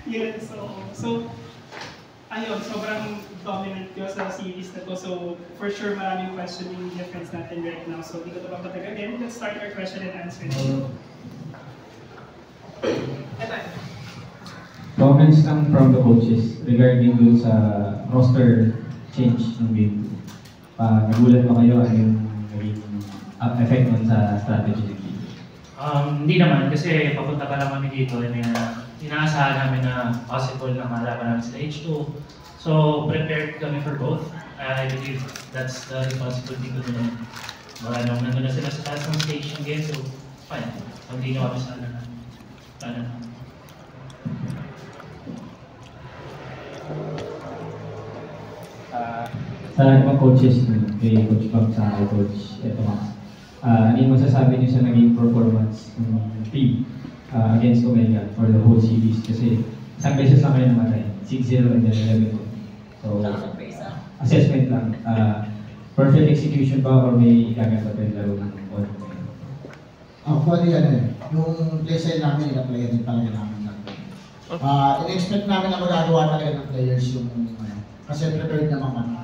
Yeah, so ayun, sobrang dominant ko sa series na to. So, for sure, maraming questioning difference natin right now. So, di ko ito papatagain. Let's start our question and answer. Comments lang from the coaches regarding dun sa roster change ng game 2. Nagulat ba kayo ano yung naging effect nun sa strategy ng game? Hindi naman, kasi papunta pa lang kami dito. Inaasahan namin na possible na malaban namin sa H2. So, prepared kami for both. I believe that's the responsibility ko din. Nung nandun na sila sa taas ng stage ng game, so fine. Hindi na kami sana na. Sa ibang coaches, kay Coach Bob sa Coach Max, ano yung masasabi niyo sa naging performance ng team against Omega for the whole series? Kasi isang beses lang kayo namatay, 6-0 and then 11-2. So, assessment lang. Perfect execution ba or may gaganda pa yung laro ng all? Actually, yung playstyle namin, player din talaga namin. In-expect namin na magagawa talaga ng players yung kasi prepared naman kami.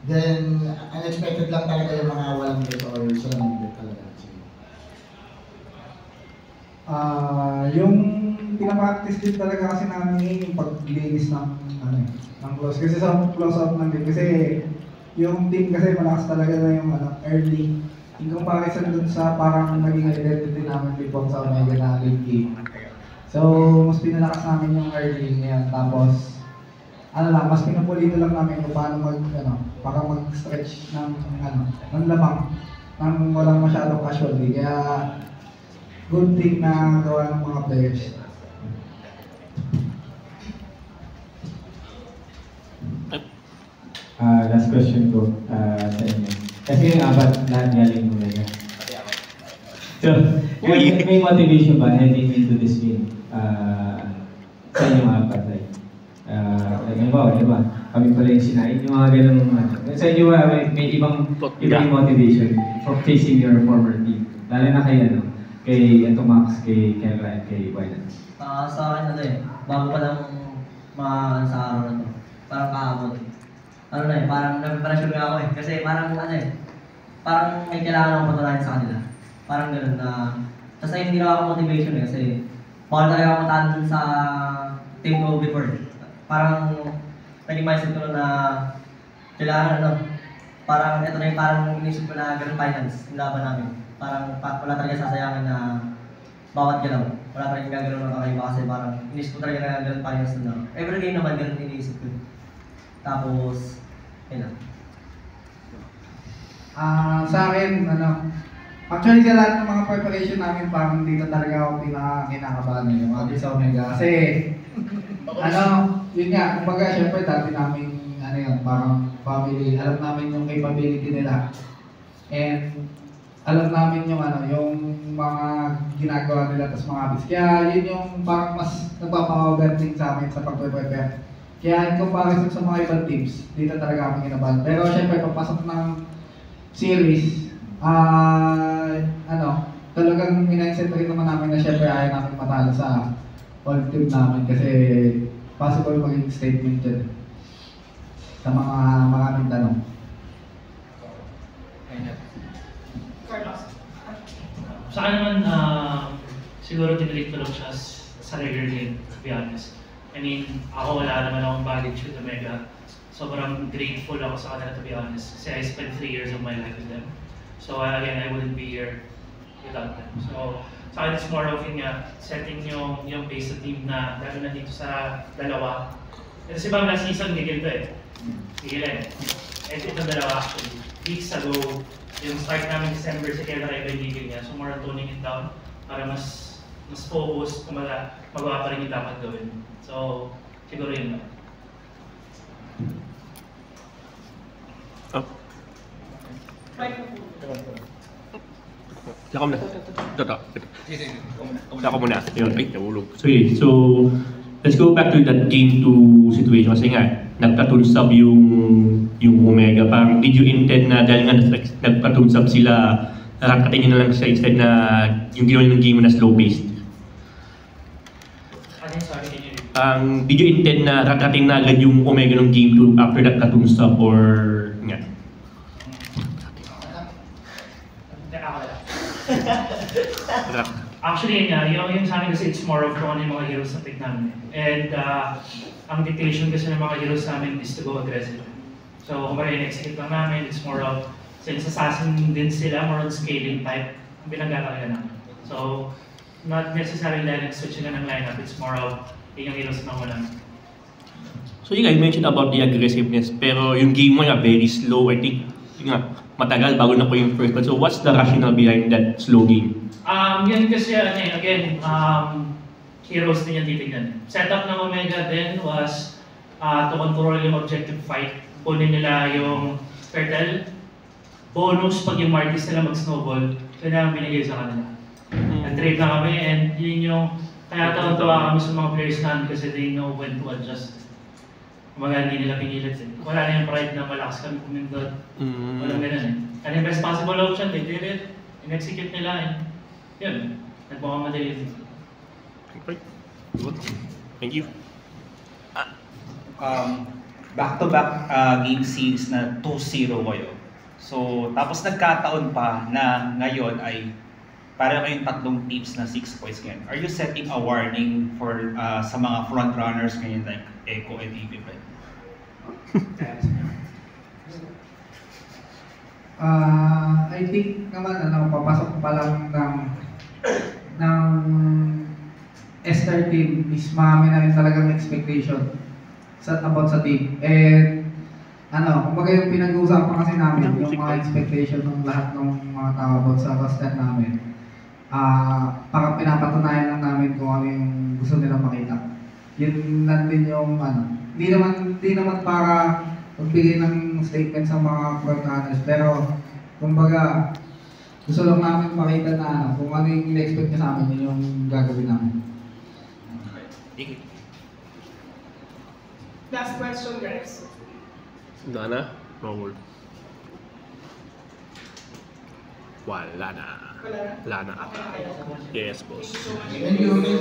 Then, unexpected lang talaga yung mga walang bet or sila ng bet talaga. Yung pinapractice din talaga kasi namin yung paglinis ng close. Kasi sa close-up ng game, kasi yung team kasi malakas talaga na yung early. In comparison dun sa parang naging identity namin before sa Omega na late game. So, mas pinalakas namin yung early ngayon. Tapos, mas pinapulito lang namin kung paano parang mag-stretch ng labang nang walang masyadong casualty. Kaya, good thing na gawa ng mga players. Last question ko sa inyo. Kasi yung apat lahat galing mo na. So, may motivation ba heading into this game sa inyong apat? Diba? Kami pala yung sinain, yung mga ganun sa inyo may ibang motivation for facing your former team. Lalo na kay Max, kay Kelra, at kay Wyland. Sa akin bago pa lang sa araw na to, parang kahapon. Parang napipressure nga ako kasi parang parang may kailangan akong patunayan sa kanila. Parang gano'n na, kasi hindi na ako motivation kasi bawal talaga ako matalo dun sa team ko before. Parang naging mindset ko na kailangan parang ito na yung parang inisip ko na grand finals, yung laban namin. Parang wala talaga sasayangin na bawat galaw. Wala talaga gagalaw ng kakaiba kasi parang inisip ko talaga na grand finals na. Every game naman ganun iniisip ko. Tapos, yun lang. Sa akin, actually sa lahat ng mga preparation namin, parang dito talaga ako kinakabahan yung mga sa Omega. Kasi, yun nga, kumbaga, syempre dati namin, parang family, alam namin yung capability nila. And, alam namin yung yung mga ginagawa nila, tapos mga habits. Kaya yun yung parang mas nagpapakaganting sa amin sa pag-prepare. Kaya in comparison sa mga ibang teams, dito talaga kami kinabahan. Pero syempre, papasok ng series, talagang mindset rin naman namin na syempre ayaw namin matalo sa all team namin kasi possible maging statement dyan sa mga maraming tanong. Sa akin naman, siguro dinelete ko lang siya sa regular game, to be honest. I mean, ako wala naman akong baggage with Omega. Sobrang grateful ako sa kanila, to be honest. Kasi I spent 3 years of my life with them. So again, I wouldn't be here without them. So sa akin, it's more of setting yung base sa team na lalo na dito sa dalawa. Kasi bang last season, gigil to Gigilan. Itong dalawa actually. Weeks ago, yung start namin December, si Kelra iba yung gigil niya. So more on toning it down para mas focused, kumaga magawa pa rin yung dapat gawin. So, siguro yun lang. Ako muna. Ako muna. Yun, ay, nahulog. So, let's go back to that game 2 situation. Kasi nga, nagpatunsab yung Omega. Parang, did you intend na dahil nga nagpatunsab sila, nakakatingin na lang siya instead na yung ginawa ng game na slow-paced? Ano yung sorry, can you Did you intend na ratatin na agad yung Omega ng Game 2 after that Katoon stop or nga? Ako lang. Actually, yung sa amin kasi it's more of kung ano yung mga heroes na pick namin. And ang dictation kasi ng mga heroes namin is to go aggressive. So, kung in-execute lang namin, it's more of, since assassin din sila, more on scaling type, ang pinagkakalaga namin. So, not necessarily switching na ng lineup, it's more of yung heroes na wala. So you guys mentioned about the aggressiveness, pero yung game mo nga very slow. I think yung nga, matagal bago na po yung first one. So what's the rationale behind that slow game? Yan kasi, again, heroes din yung titignan. Setup ng Omega then was to control yung objective fight. Kunin nila yung turtle. Bonus pag yung Martis nila mag-snowball, yun na ang binigay sa kanila. Nag-trade na kami and yun yung kaya tawa kami sa mga players namin kasi they know when to adjust. Kumaga hindi nila pinilit eh. Wala na yung pride na malakas kami kumindot. Walang ganun eh. And yung best possible option, they did it. In-execute nila and yun. Nagmukhang madali. Okay. Good. Thank you. Back-to-back game series na 2-0 kayo. So, tapos nagkataon pa na ngayon ay para kayong tatlong teams na 6 points ngayon. Are you setting a warning for sa mga front runners ngayon like Echo and EVP? I think naman papasok pa lang ng Esther team is marami na rin talagang expectation about sa team. And kumbaga yung pinag-uusapan kasi namin, yung mga expectation ng lahat ng mga tao about sa roster namin. Parang pinapatunayan lang namin kung ano yung gusto nilang makita. Yun lang din yung hindi naman para magbigay ng statement sa mga frontrunners, pero kumbaga gusto lang namin makita na kung ano yung in-expect niya sa amin, yun yung gagawin namin. Last question, guys. Dana? No word. Wala na. Wala na? Wala na. Okay na kayo. Yes, boss. Thank you so much. Thank you.